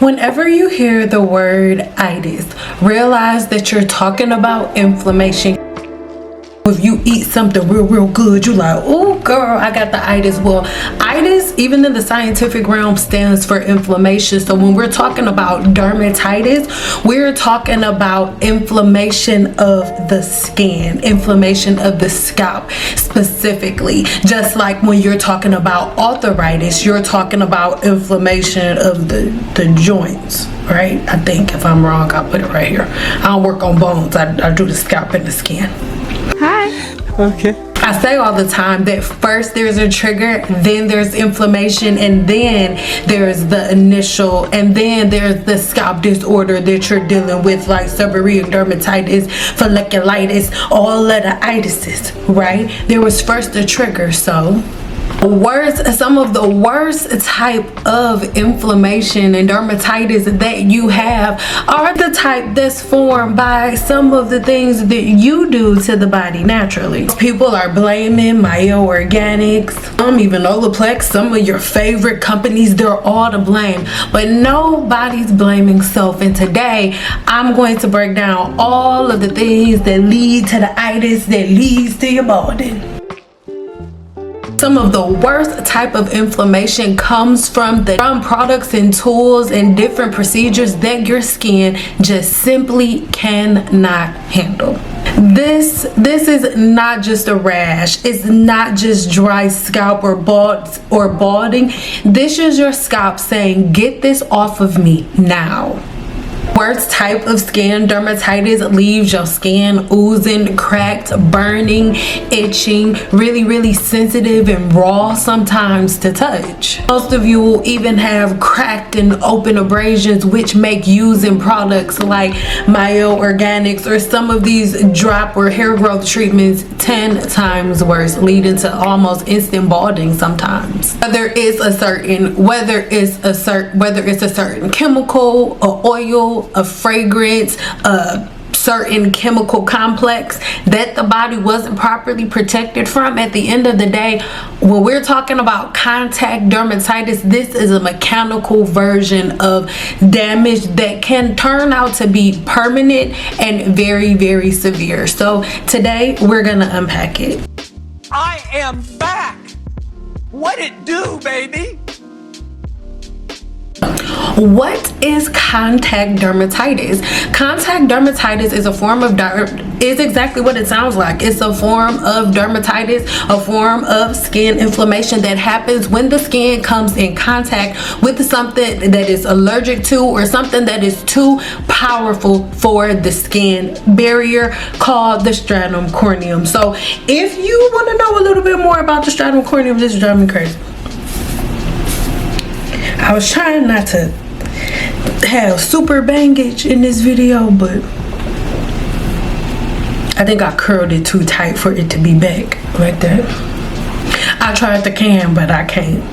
Whenever you hear the word itis, realize that you're talking about inflammation. If you eat something real good, you're like, oh girl, I got the itis. Well, itis, even in the scientific realm, stands for inflammation. So when we're talking about dermatitis, we're talking about inflammation of the skin, inflammation of the scalp specifically. Just like when you're talking about arthritis, you're talking about inflammation of the joints, right? I think if I'm wrong, I'll put it right here. I don't work on bones. I do the scalp and the skin. Hi. Okay. I say all the time that first there's a trigger, then there's inflammation, and then there's the initial, and then there's the scalp disorder that you're dealing with, like seborrheic dermatitis, folliculitis, all of the itises, right? There was first a trigger. So some of the worst type of inflammation and dermatitis that you have are the type that's formed by some of the things that you do to the body naturally. People are blaming Mayo Organics, even Olaplex, some of your favorite companies, they're all to blame, but nobody's blaming self. And today I'm going to break down all of the things that lead to the itis that leads to your balding. Some of the worst type of inflammation comes from products and tools and different procedures that your skin just simply cannot handle. This is not just a rash. It's not just dry scalp or balding. This is your scalp saying, get this off of me now. Worst type of skin dermatitis leaves your skin oozing, cracked, burning, itching, really sensitive and raw sometimes to touch. Most of you will even have cracked and open abrasions, which make using products like Mayo Organics or some of these drop or hair growth treatments 10 times worse, leading to almost instant balding sometimes. Whether it's a certain chemical or oil, a fragrance, a certain chemical complex that the body wasn't properly protected from. At the end of the day, when we're talking about contact dermatitis, this is a mechanical version of damage that can turn out to be permanent and very severe. So today we're gonna unpack it. I am back. What it do, baby? What is contact dermatitis? Contact dermatitis is a form of is exactly what it sounds like. It's a form of dermatitis, a form of skin inflammation that happens when the skin comes in contact with something that is allergic to or something that is too powerful for the skin barrier, called the stratum corneum. So if you want to know a little bit more about the stratum corneum, this is driving me crazy. I was trying not to have super bangage in this video, but I think I curled it too tight for it to be back like that. I tried to can, but I can't.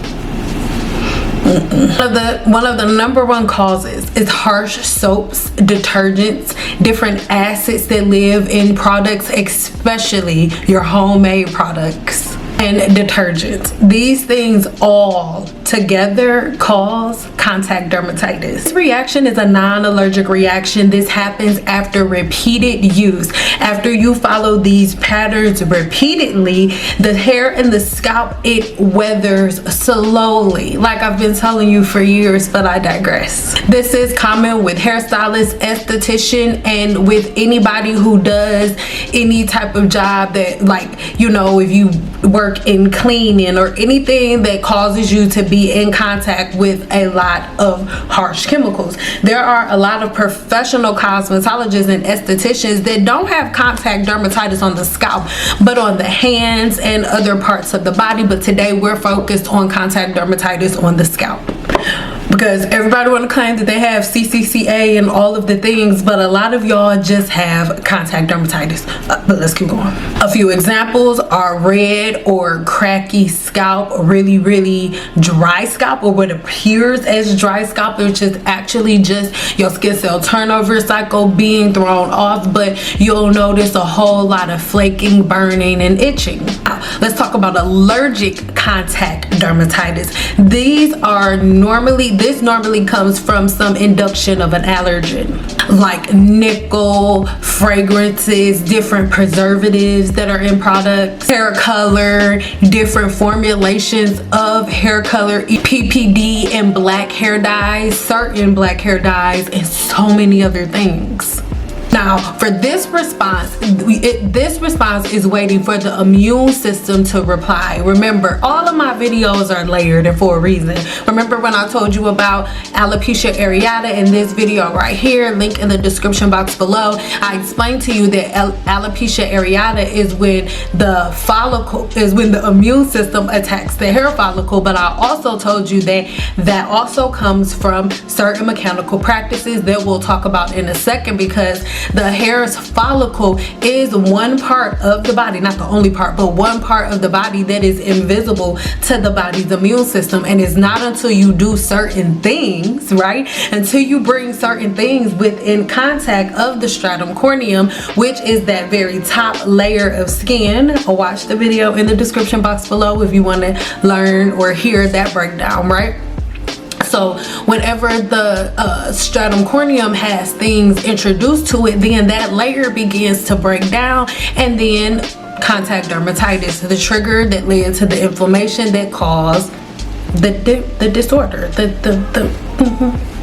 One of the number one causes is harsh soaps, detergents, different acids that live in products, especially your homemade products and detergents. These things all together cause contact dermatitis. This reaction is a non-allergic reaction. This happens after repeated use. After you follow these patterns repeatedly, the hair and the scalp, it weathers slowly, like I've been telling you for years, but I digress. This is common with hairstylists, esthetician, and with anybody who does any type of job that, like, you know, if you work in cleaning or anything that causes you to be in contact with a lot of harsh chemicals. There are a lot of professional cosmetologists and estheticians that don't have contact dermatitis on the scalp, but on the hands and other parts of the body. But today we're focused on contact dermatitis on the scalp, because everybody want to claim that they have CCCA and all of the things, but a lot of y'all just have contact dermatitis. But let's keep going. A few examples are red or cracky scalp, really dry scalp, or what appears as dry scalp, which is actually just your skin cell turnover cycle being thrown off, but you'll notice a whole lot of flaking, burning, and itching. Let's talk about allergic contact dermatitis. This normally comes from some induction of an allergen, like nickel, fragrances, different preservatives that are in products, hair color, different formulations of hair color, PPD and black hair dyes, certain black hair dyes, and so many other things. Now, for this response, this response is waiting for the immune system to reply. Remember, all of my videos are layered and for a reason. Remember when I told you about alopecia areata in this video right here, link in the description box below. I explained to you that alopecia areata is when the immune system attacks the hair follicle, but I also told you that also comes from certain mechanical practices that we'll talk about in a second, because the hair's follicle is one part of the body, not the only part, but one part of the body that is invisible to the body's immune system. And it's not until you do certain things, right, until you bring certain things within contact of the stratum corneum, which is that very top layer of skin. Watch the video in the description box below if you want to learn or hear that breakdown, right? So whenever the stratum corneum has things introduced to it, then that layer begins to break down, and then contact dermatitis, the trigger that led to the inflammation that caused the disorder,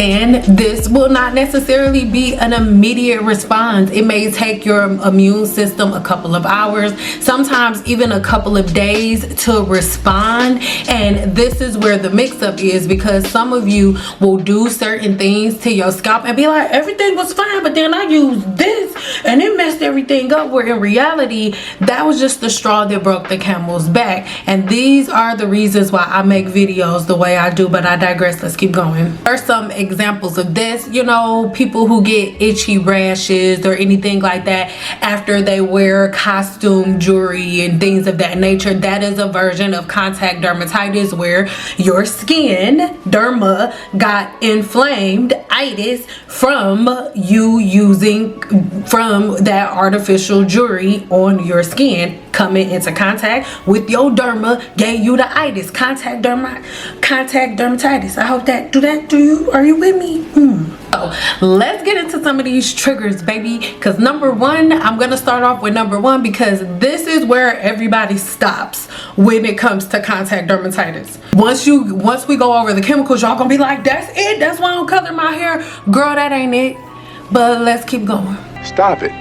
and this will not necessarily be an immediate response. It may take your immune system a couple of hours, sometimes even a couple of days to respond. And this is where the mix-up is, because some of you will do certain things to your scalp and be like, everything was fine, but then I used this and it messed everything up, where in reality that was just the straw that broke the camel's back. And these are the reasons why I make videos the way I do, but I digress. Let's keep going. There are some examples of this, you know, people who get itchy rashes or anything like that after they wear costume jewelry and things of that nature. That is a version of contact dermatitis, where your skin, derma, got inflamed, itis, from you using from that artificial jewelry on your skin coming into contact with your derma, gave you the itis. Contact dermatitis. I hope that do you, are you with me? So let's get into some of these triggers, baby, because number one, I'm gonna start off with number one, because this is where everybody stops when it comes to contact dermatitis. Once we go over the chemicals, y'all gonna be like, that's it, that's why I don't color my hair. Girl, that ain't it. But let's keep going. Stop it.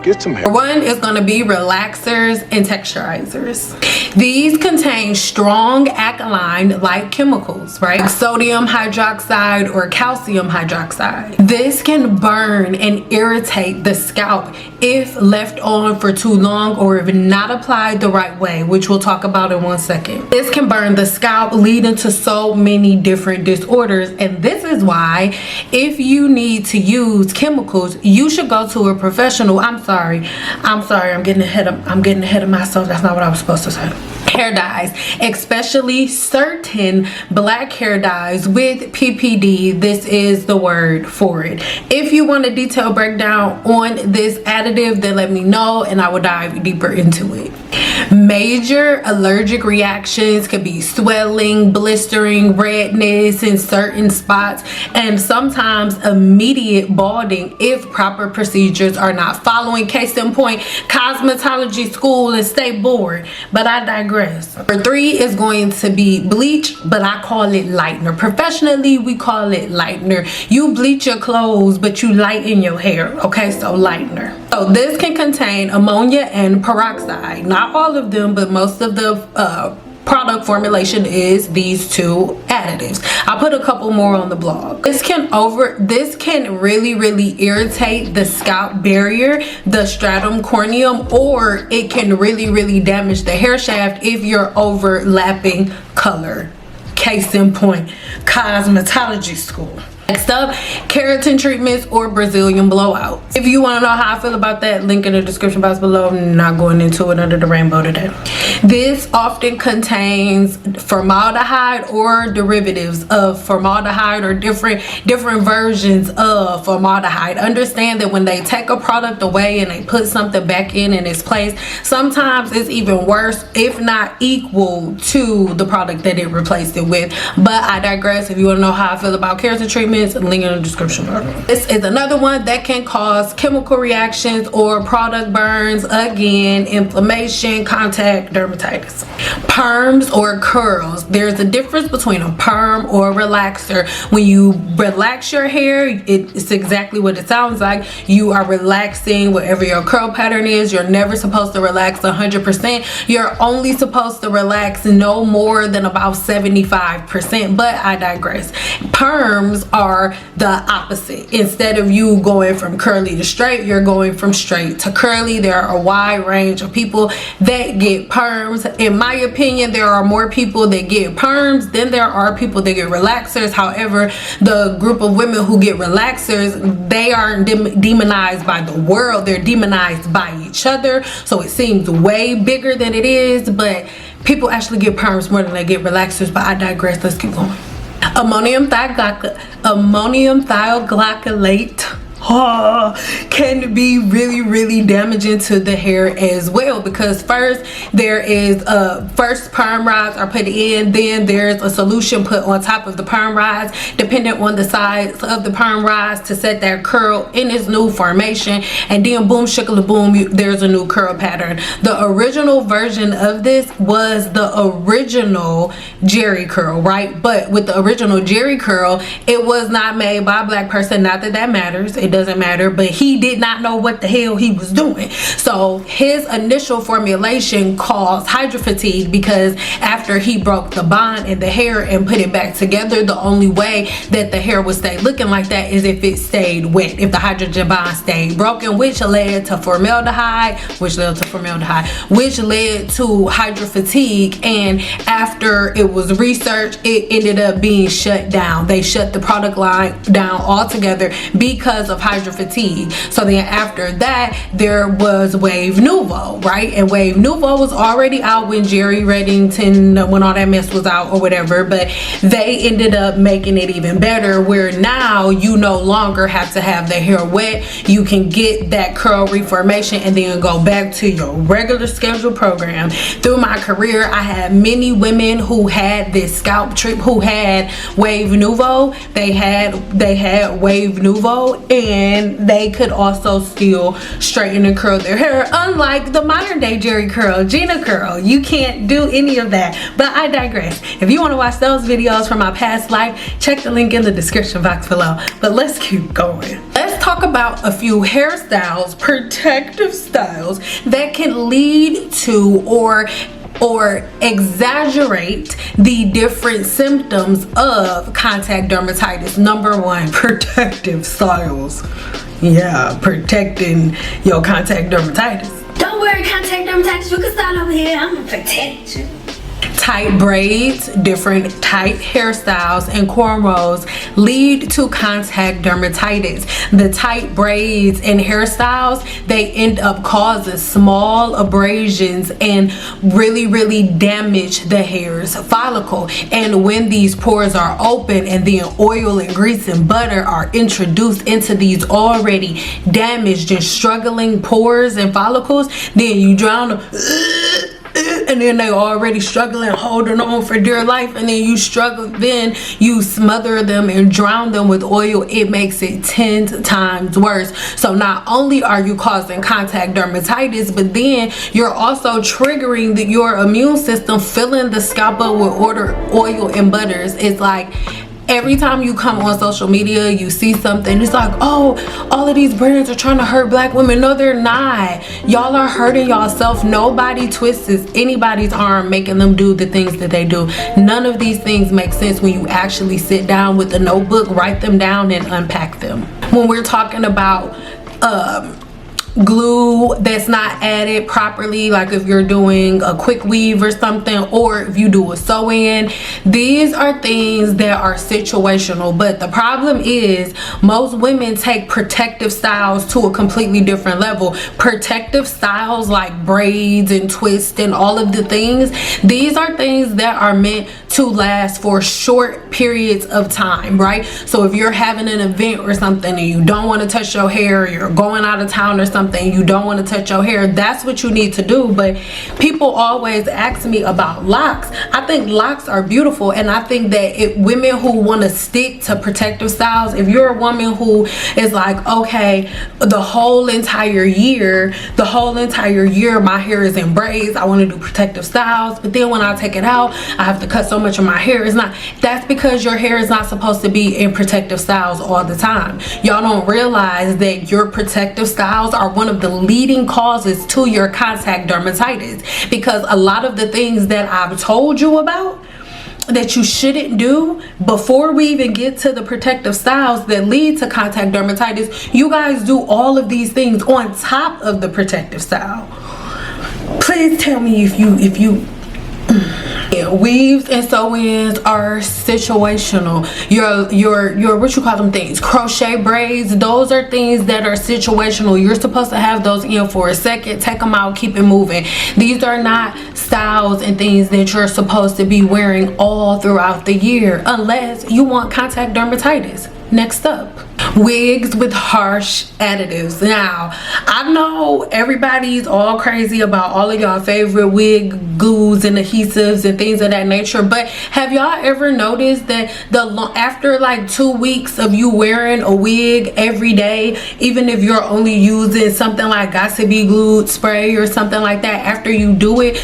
Get some hair. One is going to be relaxers and texturizers. These contain strong alkaline-like chemicals, right? Sodium hydroxide or calcium hydroxide. This can burn and irritate the scalp if left on for too long, or if not applied the right way, which we'll talk about in 1 second. This can burn the scalp, leading to so many different disorders. And this is why, if you need to use chemicals, you should go to a professional. I'm sorry, I'm getting ahead of myself. That's not what I was supposed to say. Hair dyes, especially certain black hair dyes with PPD. This is the word for it. If you want a detailed breakdown on this additive, then let me know and I will dive deeper into it. Major allergic reactions could be swelling, blistering, redness in certain spots, and sometimes immediate balding if proper procedures are not following. Case in point, cosmetology school and stay bored, but I digress. Number 3 is going to be bleach, but I call it lightener. Professionally, we call it lightener. You bleach your clothes, but you lighten your hair, okay? So lightener. So this can contain ammonia and peroxide. Not all of them, but most of the product formulation is these two additives. I'll put a couple more on the blog. This can really irritate the scalp barrier, the stratum corneum, or it can really damage the hair shaft if you're overlapping color. Case in point, cosmetology school. Next up, keratin treatments or Brazilian blowouts. If you want to know how I feel about that, link in the description box below. I'm not going into it under the rainbow today. This often contains formaldehyde or derivatives of formaldehyde or different versions of formaldehyde. Understand that when they take a product away and they put something back in its place, sometimes it's even worse, if not equal to the product that it replaced it with. But I digress. If you want to know how I feel about keratin treatments, link in the description below. This is another one that can cause chemical reactions or product burns. Again, inflammation, contact dermatitis. Perms or curls. There's a difference between a perm or a relaxer. When you relax your hair, it's exactly what it sounds like. You are relaxing whatever your curl pattern is. You're never supposed to relax 100%. You're only supposed to relax no more than about 75%, but I digress. Perms are the opposite. Instead of you going from curly to straight, you're going from straight to curly. There are a wide range of people that get perms. In my opinion, there are more people that get perms than there are people that get relaxers. However, the group of women who get relaxers, they aren't demonized by the world, they're demonized by each other, so it seems way bigger than it is. But people actually get perms more than they get relaxers. But I digress. Let's keep going. Ammonium thioglycolate can be really damaging to the hair as well, because first there is first perm rods are put in, then there's a solution put on top of the perm rods depending on the size of the perm rods to set that curl in its new formation, and then boom shikala boom, there's a new curl pattern. The original version of this was the original Jerry curl, right? But with the original Jerry curl, it was not made by a black person. Not that that matters, it doesn't matter, but he did not know what the hell he was doing. So his initial formulation caused hydrofatigue, because after he broke the bond in the hair and put it back together, the only way that the hair would stay looking like that is if it stayed wet, if the hydrogen bond stayed broken, which led to formaldehyde, which led to hydrofatigue. And after it was researched, it ended up being shut down. They shut the product line down altogether because of hydrofatigue. So then after that, there was Wave Nouveau, right? And Wave Nouveau was already out when Jerry Reddington, when all that mess was out or whatever, but they ended up making it even better, where now you no longer have to have the hair wet. You can get that curl reformation and then go back to your regular scheduled program. Through my career, I had many women who had this scalp trip, who had Wave Nouveau. They had Wave Nouveau, and they could also still straighten and curl their hair, unlike the modern day Jerry curl, Gina curl. You can't do any of that. But I digress. If you want to watch those videos from my past life, check the link in the description box below. But let's keep going. Let's talk about a few hairstyles, protective styles, that can lead to or exaggerate the different symptoms of contact dermatitis. Number one, protective styles. Yeah, protecting your contact dermatitis. Don't worry, contact dermatitis, you can start over here. I'm gonna protect you. Tight braids, different tight hairstyles, and cornrows lead to contact dermatitis. The tight braids and hairstyles, they end up causing small abrasions and really damage the hair's follicle. And when these pores are open and then oil and grease and butter are introduced into these already damaged and struggling pores and follicles, then you drown them, and then they already struggling, holding on for dear life, and then you struggle, then you smother them and drown them with oil. It makes it 10 times worse. So not only are you causing contact dermatitis, but then you're also triggering your immune system, filling the scalp up with oil and butters. It's like every time you come on social media, you see something, it's like, oh, all of these brands are trying to hurt black women. No, they're not. Y'all are hurting yourself. Nobody twists anybody's arm making them do the things that they do. None of these things make sense when you actually sit down with a notebook, write them down, and unpack them. When we're talking about glue that's not added properly, like if you're doing a quick weave or something, or if you do a sew-in. These are things that are situational, but the problem is most women take protective styles to a completely different level. Protective styles like braids and twists and all of the things, these are things that are meant to last for short periods of time, right? So if you're having an event or something and you don't want to touch your hair, or you're going out of town or something, you don't want to touch your hair, that's what you need to do. But people always ask me about locks. I think locks are beautiful, and I think that women who want to stick to protective styles, if you're a woman who is like, okay, the whole entire year my hair is in braids, I want to do protective styles, but then when I take it out I have to cut so much of my hair. That's because your hair is not supposed to be in protective styles all the time. Y'all don't realize that your protective styles are one of the leading causes to your contact dermatitis, because a lot of the things that I've told you about that you shouldn't do before we even get to the protective styles that lead to contact dermatitis, you guys do all of these things on top of the protective style. Please tell me if you yeah, weaves and sew-ins are situational. Your what you call them things, crochet braids, those are things that are situational. You're supposed to have those in for a second, take them out, keep it moving. These are not styles and things that you're supposed to be wearing all throughout the year unless you want contact dermatitis. Next up, wigs with harsh additives. Now, I know everybody's all crazy about all of y'all favorite wig glues and adhesives and things of that nature, but have y'all ever noticed that after like 2 weeks of you wearing a wig every day, even if you're only using something like Got2b Glued spray or something like that, after you do it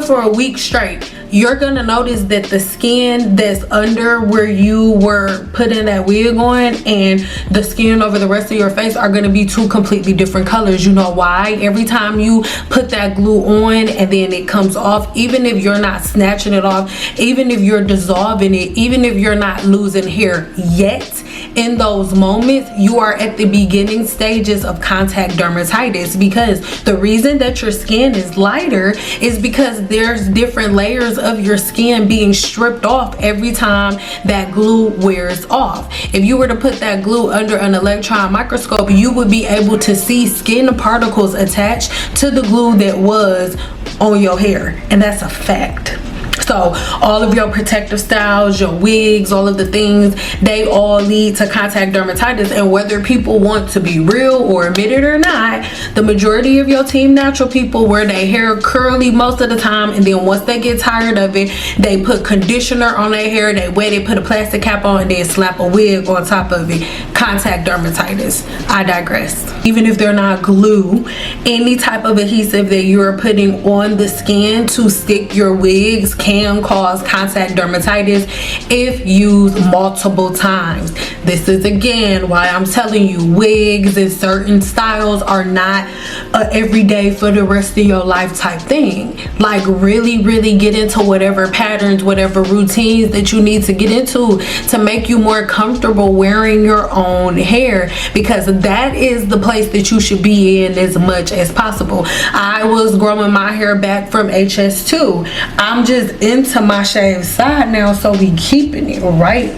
for a week straight, you're gonna notice that the skin that's under where you were putting that wig on and the skin over the rest of your face are gonna be two completely different colors. You know why? Every time you put that glue on and then it comes off, even if you're not snatching it off, even if you're dissolving it, even if you're not losing hair yet, in those moments you are at the beginning stages of contact dermatitis, because the reason that your skin is lighter is because there's different layers of your skin being stripped off every time that glue wears off. If you were to put that glue under an electron microscope, you would be able to see skin particles attached to the glue that was on your hair, and that's a fact. So all of your protective styles, your wigs, all of the things, they all lead to contact dermatitis. And whether people want to be real or admit it or not, the majority of your Team Natural people wear their hair curly most of the time, and then once they get tired of it, they put conditioner on their hair, they wet it, put a plastic cap on, and then slap a wig on top of it. Contact dermatitis. I digress. Even if they're not glue, any type of adhesive that you're putting on the skin to stick your wigs can cause contact dermatitis if used multiple times. This is again why I'm telling you, wigs and certain styles are not a everyday for the rest of your life type thing. Like really get into whatever patterns, whatever routines that you need to get into to make you more comfortable wearing your own hair, because that is the place that you should be in as much as possible. I was growing my hair back from HS2. I'm just into my shaved side now, so we keeping it right.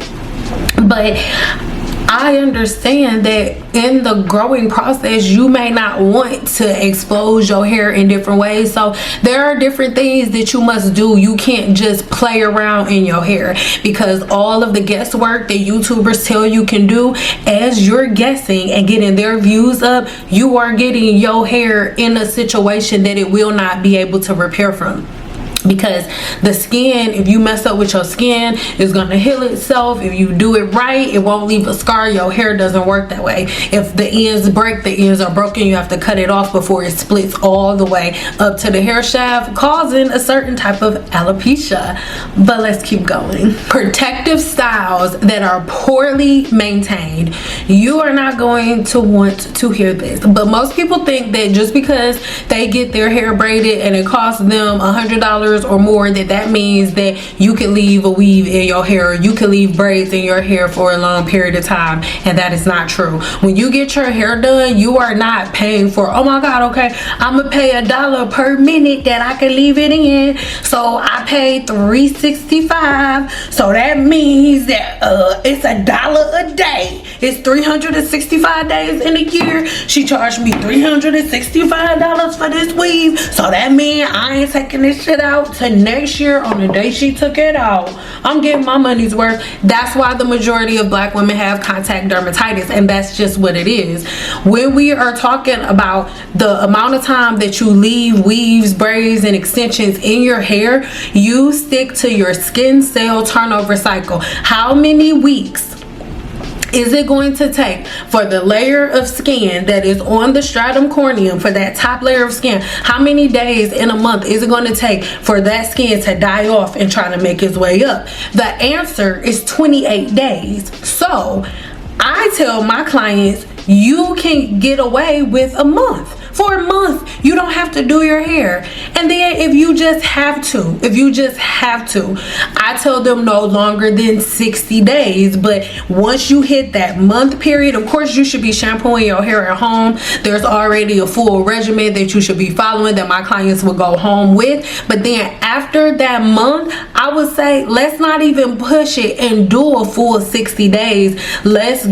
But I understand that in the growing process you may not want to expose your hair in different ways, so there are different things that you must do. You can't just play around in your hair, because all of the guesswork that YouTubers tell you can do, as you're guessing and getting their views up, you are getting your hair in a situation that it will not be able to repair from. Because the skin, if you mess up with your skin, it's gonna heal itself. If you do it right, it won't leave a scar. Your hair doesn't work that way. If the ends break, the ends are broken, you have to cut it off before it splits all the way up to the hair shaft, causing a certain type of alopecia. But let's keep going. Protective styles that are poorly maintained, you are not going to want to hear this, but most people think that just because they get their hair braided and it costs them $100 years or more, that means that you can leave a weave in your hair, or you can leave braids in your hair for a long period of time, and that is not true. When you get your hair done, you are not paying for, oh my god, okay, I'm gonna pay $1 per minute that I can leave it in, so I paid $3.65, so that means that it's $1 a day. It's 365 days in a year. She charged me $365 for this weave, so that means I ain't taking this shit out to next year on the day she took it out. I'm getting my money's worth. That's why the majority of black women have contact dermatitis, and that's just what it is. When we are talking about the amount of time that you leave weaves, braids, and extensions in your hair, you stick to your skin cell turnover cycle. How many weeks is it going to take for the layer of skin that is on the stratum corneum, for that top layer of skin? How many days in a month is it going to take for that skin to die off and try to make its way up? The answer is 28 days. So I tell my clients, you can get away with a month. For a month, you don't have to do your hair. And then if you just have to, I tell them no longer than 60 days. But once you hit that month period, of course you should be shampooing your hair at home. There's already a full regimen that you should be following that my clients will go home with. But then after that month, I would say let's not even push it and do a full 60 days. Let's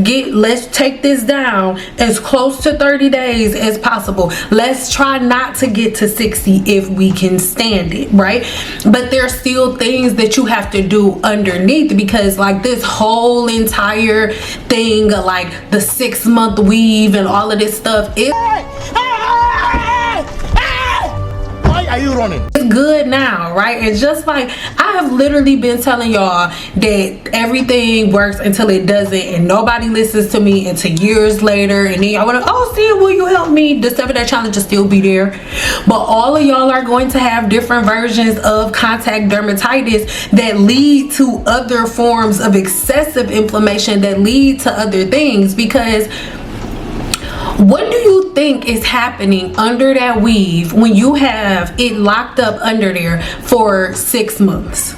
take this down as close to 30 days as possible. Let's try not to get to 60 if we can stand it, right? But there's still things that you have to do underneath, because like this whole entire thing of like the 6-month weave and all of this stuff is why are you running? It's good now, right? And just like I have literally been telling y'all that everything works until it doesn't, and nobody listens to me until years later, and then y'all wanna, oh, see, will you help me? The 7-day challenge will still be there. But all of y'all are going to have different versions of contact dermatitis that lead to other forms of excessive inflammation that lead to other things. Because what do you think is happening under that weave when you have it locked up under there for 6 months?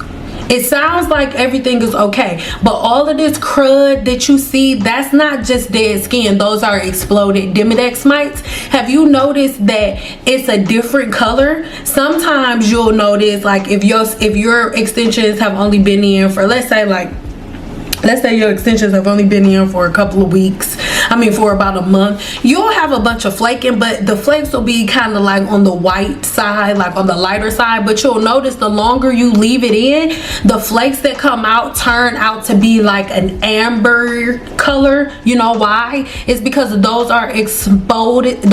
It sounds like everything is okay, but all of this crud that you see, that's not just dead skin. Those are exploded Demodex mites. Have you noticed that it's a different color? Sometimes you'll notice, like if your extensions have only been in for, let's say your extensions have only been in for a couple of weeks, for about a month, you'll have a bunch of flaking, but the flakes will be kind of like on the white side, like on the lighter side. But you'll notice the longer you leave it in, the flakes that come out turn out to be like an amber color. You know why? It's because those are exploded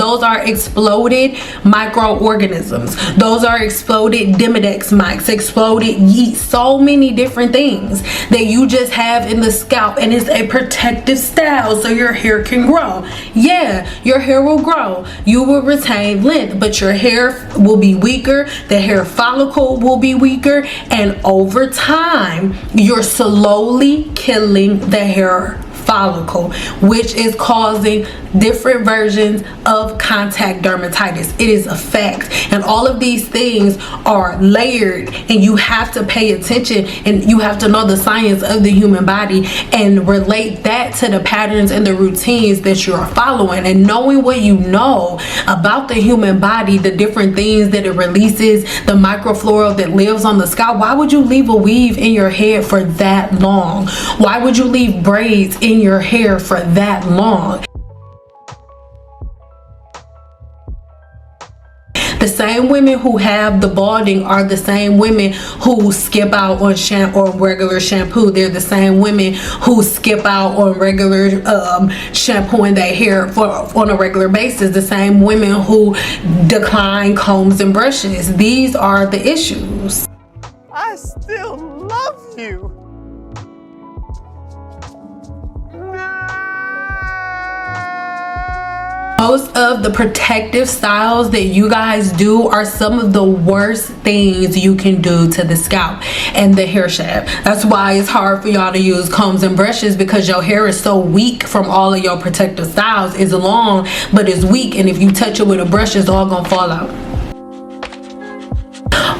microorganisms. Those are exploded Demodex mites, exploded yeast, so many different things that you just have in the scalp, and it's a protective style so your hair can grow. Yeah, your hair will grow, you will retain length, but your hair will be weaker, the hair follicle will be weaker, and over time you're slowly killing the hair follicle, which is causing different versions of contact dermatitis. It is a fact, and all of these things are layered, and you have to pay attention, and you have to know the science of the human body and relate that to the patterns and the routines that you're following. And knowing what you know about the human body, the different things that it releases, the microflora that lives on the scalp. Why would you leave a weave in your head for that long? Why would you leave braids in your hair for that long? The same women who have the balding are the same women who skip out on regular shampoo. They're the same women who skip out on regular shampooing their hair on a regular basis. The same women who decline combs and brushes. These are the issues. I still love you. Most of the protective styles that you guys do are some of the worst things you can do to the scalp and the hair shaft. That's why it's hard for y'all to use combs and brushes, because your hair is so weak from all of your protective styles. It's long, but it's weak, and if you touch it with a brush, it's all gonna fall out.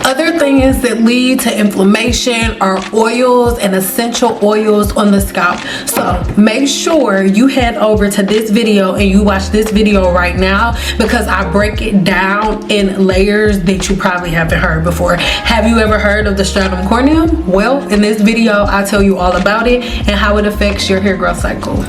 Other things that lead to inflammation are oils and essential oils on the scalp. So make sure you head over to this video and you watch this video right now, because I break it down in layers that you probably haven't heard before. Have you ever heard of the stratum corneum? Well, in this video I tell you all about it and how it affects your hair growth cycle.